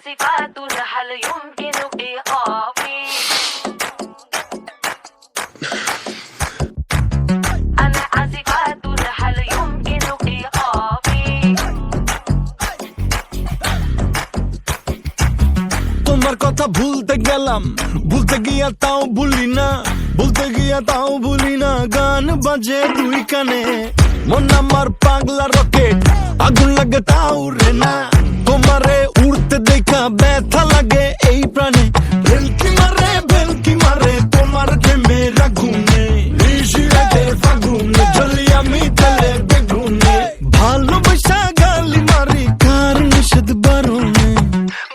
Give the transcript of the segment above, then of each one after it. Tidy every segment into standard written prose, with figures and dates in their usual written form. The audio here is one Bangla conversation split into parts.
آسفات هل يمكن إيقافي أنا آسفات هل يمكن إيقافي তোমার কথা ভুলতে গেলাম, ভুলতে গিয়া তাও ভুলি না, ভুলতে গিয়া তাও ভুলি না। গান বাজে দুই কানে, মন আমার পাগলা রকেট, আগুন লাগে তাও রে না। তোমারে উড়তে দেখা ব্যথা লাগে এই প্রাণে, ভেলকি মারে তোমার প্রেমের আগুনে। ঋষিরাতে ফাগুনে জ্বলি আমি তেলে বেগুনে, ভালোবাসা গালি মারি কার নিষেধ বারণে।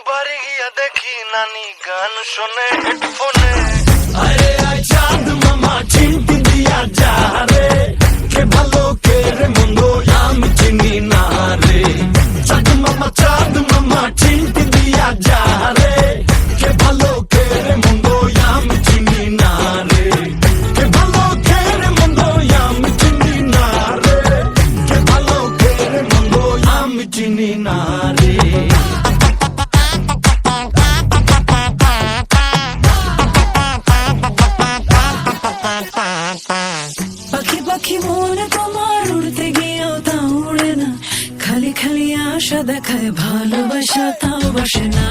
বাড়ি গিয়া দেখি নানি গান শোনে হেডফোনে। আরে আয় চাঁদ মামা চিমটি দিয়া যা রে, কে ভালো কে রে মন্দ আমি চিনি না রে। চাঁদ মামা চিমটি দিয়া যা রে, কে ভালো কে রে মন্দ আমি চিনি না রে। কে ভালো কে রে মন্দ আমি চিনি না রে, কে ভালো কে রে মন্দ আমি চিনি না রে। পাখি পাখি মনে তোমার উড়তে গিয়েও তা উড়ে না, খালি খালি আশা দেখায় ভালোবাসা তাও বাসে না।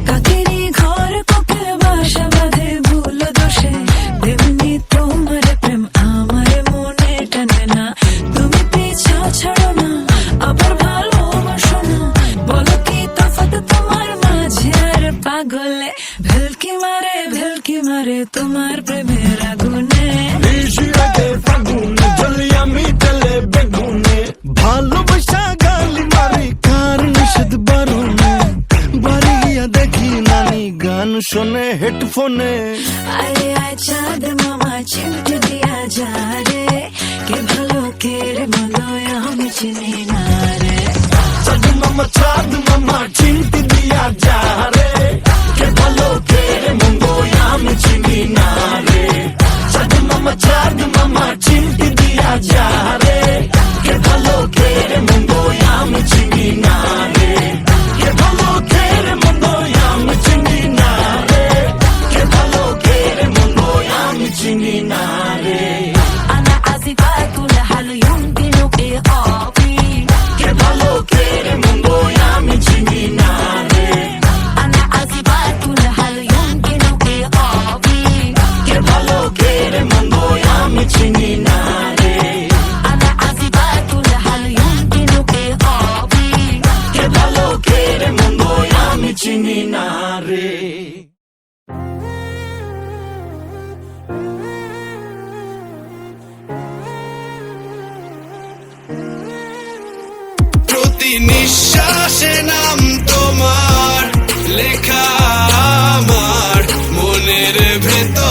কাকেরই ঘর কোকিল বাসা বাঁধে ভুল দোষে, তেমনি তোমার প্রেম আমার মনে টানে না। তুমি পিছা ছাড়ো না, আবার ভালোবাসো না, বলো কি তফাৎ তোমার মাঝে আর পাগলে। ভেলকি মারে তোমার প্রেমের আগুনে। ঋষিরাতে ফাগুনে জ্বলি আমি তেলে বেগুনে, ভালোবাসা গালি মারি কার নিষেধ বারণে। বাড়ি গিয়া দেখি নানি গান শোনে হেডফোনে। আরে আয় চাঁদ মামা চিমটি দিয়া যা রে, কে ভালো কে রে মন্দ আমি চিনি না রে। চাঁদ মামা চিমটি দিয়া যা রে, কে ভালো কে রে মন্দ আমি চিনি না রে। চাঁদ মামা চিমটি দিয়া যা রে, কে ভালো কে রে মন্দ আমি চিনি না রে। কে ভালো কে রে মন্দ আমি চিনি না রে, কে ভালো কে রে মন্দ আমি চিনি না রে। أنا آسفات هل يمكن إيقافي কে ভালো কে রে মন্দ আমি চিনি না রে। أنا آسفات هل يمكن إيقافي কে ভালো কে রে মন্দ আমি চিনি না রে। أنا آسفات هل يمكن إيقافي কে ভালো কে রে মন্দ আমি চিনি না রে। প্রতি নিঃশ্বাসে নাম তোমার লেখা আমার মনের ভেতর।